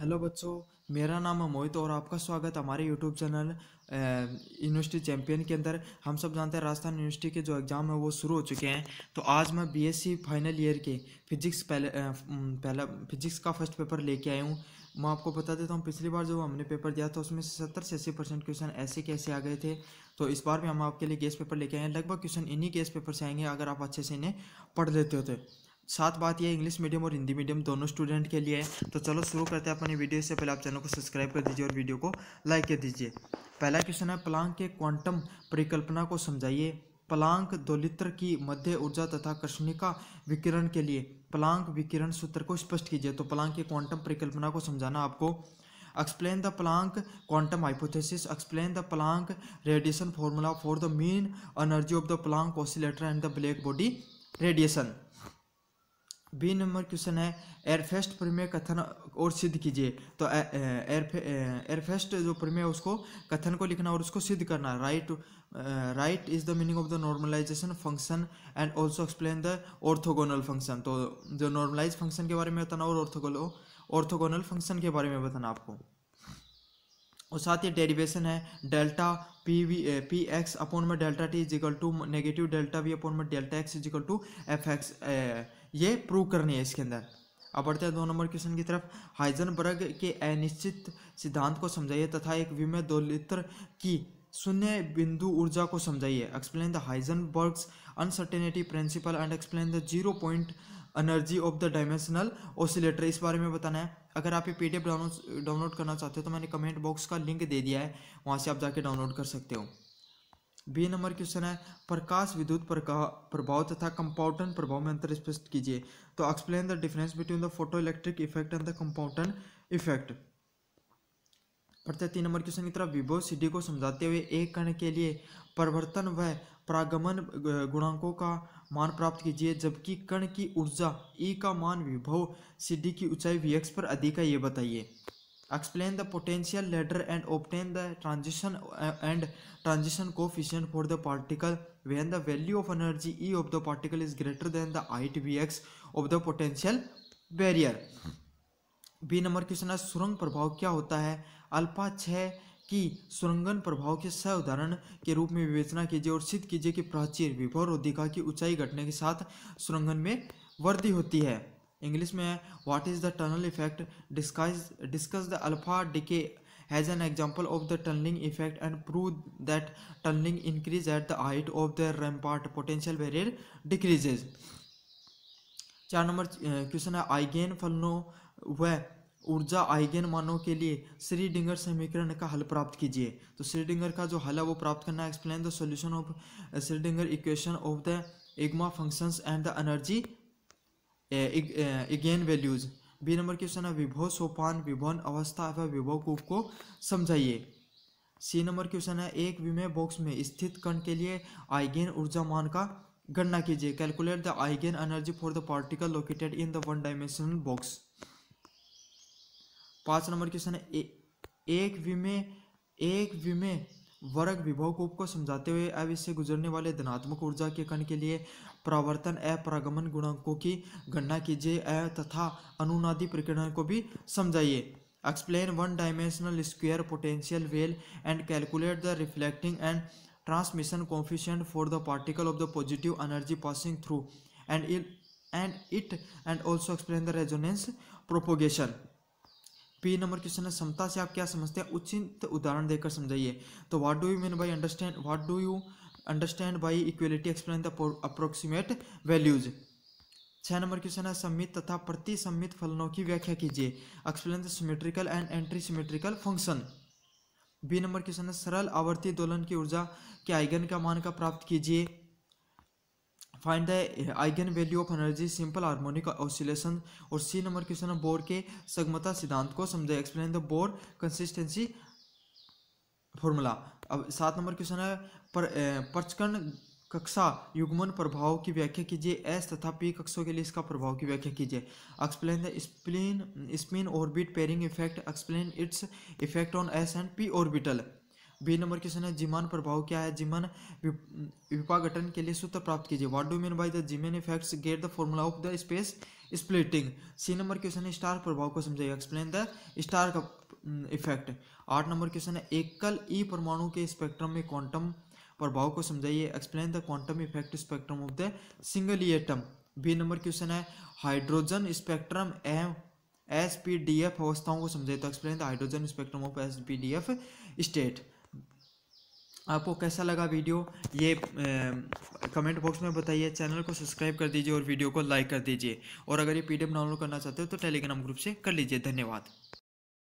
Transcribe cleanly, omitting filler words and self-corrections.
Hello बच्चों, मेरा नाम है मोहित और आपका स्वागत हमारे यूट्यूब चैनल यूनिवर्सिटी चैंपियन के अंदर। हम सब जानते हैं राजस्थान यूनिवर्सिटी के जो एग्ज़ाम है वो शुरू हो चुके हैं। तो आज मैं बीएससी फाइनल ईयर के पहला फिजिक्स का फर्स्ट पेपर लेके आया हूँ। मैं आपको बता देता हूँ, पिछली बार जो हमने पेपर दिया था उसमें से 70 से 80% क्वेश्चन ऐसे कैसे आ गए थे। तो इस बार भी हम आपके लिए गेस पेपर लेके आए हैं। लगभग क्वेश्चन इन्हीं गेस पेपर से आएंगे अगर आप अच्छे से इन्हें पढ़ लेते हो तो। साथ बात यह इंग्लिश मीडियम और हिंदी मीडियम दोनों स्टूडेंट के लिए है। तो चलो शुरू करते हैं अपनी वीडियो। से पहले आप चैनल को सब्सक्राइब कर दीजिए और वीडियो को लाइक कर दीजिए। पहला क्वेश्चन है, प्लांक के क्वांटम परिकल्पना को समझाइए। प्लांक दोलित्र की मध्य ऊर्जा तथा कृष्णिका विकिरण के लिए प्लांक विकिरण सूत्र को स्पष्ट कीजिए। तो प्लांक की क्वांटम परिकल्पना को समझाना आपको। Explain the Planck quantum hypothesis, explain the Planck radiation formula for the mean energy of the Planck oscillator and the black body radiation. B number question है, एयरफेस्ट प्रमेय कथन और सिद्ध कीजिए। तो एयरफेस्ट जो प्रमेय है उसको कथन को लिखना और उसको सिद्ध करना। Write is the meaning of the normalization function and also explain the orthogonal function. तो जो नॉर्मलाइज फंक्शन के बारे में बताना और ऑर्थोगोनल फंक्शन के बारे में बताना आपको। और साथ ही डेरिवेशन है, डेल्टा पी एक्स अपॉन में delta T is equal to negative delta V upon में delta X is equal to F X. ये प्रूव करनी है इसके अंदर। अब बढ़ते हैं 2 नंबर क्वेश्चन की तरफ। हाइजेनबर्ग के अनिश्चित सिद्धांत को समझाइए तथा एक विमेय दोलित्र की शून्य बिंदु ऊर्जा को समझाइए। Explain the Heisenberg's uncertainty principle and explain the 0 point energy of the dimensional oscillator. इस बारे में बताना है। अगर आप ये पीडीएफ डाउनलोड करना चाहते हो तो मैंने कमेंट बॉक्स का लिंक दे दिया है, वहाँ से आप जाके डाउनलोड कर सकते हो। बी नंबर क्वेश्चन है, प्रकाश विद्युत प्रभाव तथा कंपाउंडन प्रभाव में अंतर स्पष्ट कीजिए। तो explain the difference between the photo electric effect and the Compton effect. बढ़ते 3 नंबर क्वेश्चन की तरफ। विभव सीडी को समझाते हुए एक कण के लिए परिवर्तन व प्रागमन गुणांकों का मान प्राप्त कीजिए, जबकि कण की ऊर्जा E का मान विभव सीडी की ऊंचाई Vx पर अधिक है, ये बताइए। Explain the potential ladder and obtain the transition coefficient for the particle when the value of energy E of the particle is greater than the height Vx of the potential barrier. B number question है, सुरंग प्रभाव क्या होता है। Alpha 6 की सुरंगन प्रभाव के सह उदाहरण के रूप में विवेचना कीजिए और सिद्ध कीजिए कि प्राचीर विभव रोधिका की ऊंचाई घटने के साथ सुरंगन में वृद्धि होती है। इंग्लिश में है, what is the tunnel effect, discuss the alpha decay has an example of the tunneling effect and prove that tunneling increase at the height of the rampart potential barrier decreases. 4 number question है, eigen फलनों व ऊर्जा eigen मानों के लिए श्रीडिंगर समीकरण का हल प्राप्त कीजिए। तो श्रीडिंगर का जो हल है वो प्राप्त करना है। Explain the solution of Schrodinger equation of the eigen functions and the energy eigen values. B number question है, विभव सोपान विभवन अवस्था व विभव कूप को समझाइए। सी नंबर क्वेश्चन है, एक विमेय बॉक्स में स्थित कण के लिए आइगेन ऊर्जा मान का गणना कीजिए। Calculate the eigen energy for the particle located in the one dimensional box. 5 number question है, एक विमेय वर्ग विभव कूप को समझाते हुए अब इससे गुजरने वाले धनात्मक ऊर्जा के कण के लिए प्रावर्तन प्रागमन गुणांकों की गणना कीजिए तथा अनुनादी प्रकीर्णन को भी समझाइए। Explain one dimensional square potential well and calculate the reflecting and transmission coefficient for the particle of the positive energy passing through and also explain the resonance propagation. P number question है, समता से आप क्या समझते हैं, उचित उदाहरण देकर समझाइए। तो what do you understand by equality, explain the approximate values. 6 number question है, सममित तथा प्रतिसम्मित फलनों की व्याख्या कीजिए। Explain the symmetrical and anti symmetrical function. B number question है, सरल आवर्ती दोलन की ऊर्जा के आइगन का मान का प्राप्त कीजिए। Find the eigen value of energy simple harmonic oscillation. और सी नंबर क्वेश्चन है, बोर के सगमता सिद्धांत को समझे। Explain the bore consistency formula. अब 7 नंबर क्वेश्चन है, प्रचकण कक्षा युग्मन प्रभाव की व्याख्या कीजिए। एस तथा पी कक्षों के लिए इसका प्रभाव की व्याख्या कीजिए। Explain the spin orbit pairing effect, explain its effect on S and P orbital. B number question है जीमान प्रभाव क्या है, जीमान विपाघटन के लिए सूत्र प्राप्त कीजिए। What do mean by the Zeeman effects, get the formula of the space splitting. C number question है स्टार प्रभाव को समझाइए, एक्सप्लेन द स्टार का इफेक्ट। 8 नंबर क्वेश्चन है एकल ई परमाणु के स्पेक्ट्रम में क्वांटम प्रभाव को समझाइए, explain the quantum effect spectrum of the single E atom. B number question है हाइड्रोजन स्पेक्ट्रम एवं एसपीडीएफ अवस्थाओं को समझाइए, तो explain the hydrogen spectrum of SPDF state. आपको कैसा लगा वीडियो ये कमेंट बॉक्स में बताइए। चैनल को सब्सक्राइब कर दीजिए और वीडियो को लाइक कर दीजिए। और अगर ये पीडीएफ डाउनलोड करना चाहते हो तो टेलीग्राम ग्रुप से कर लीजिए। धन्यवाद।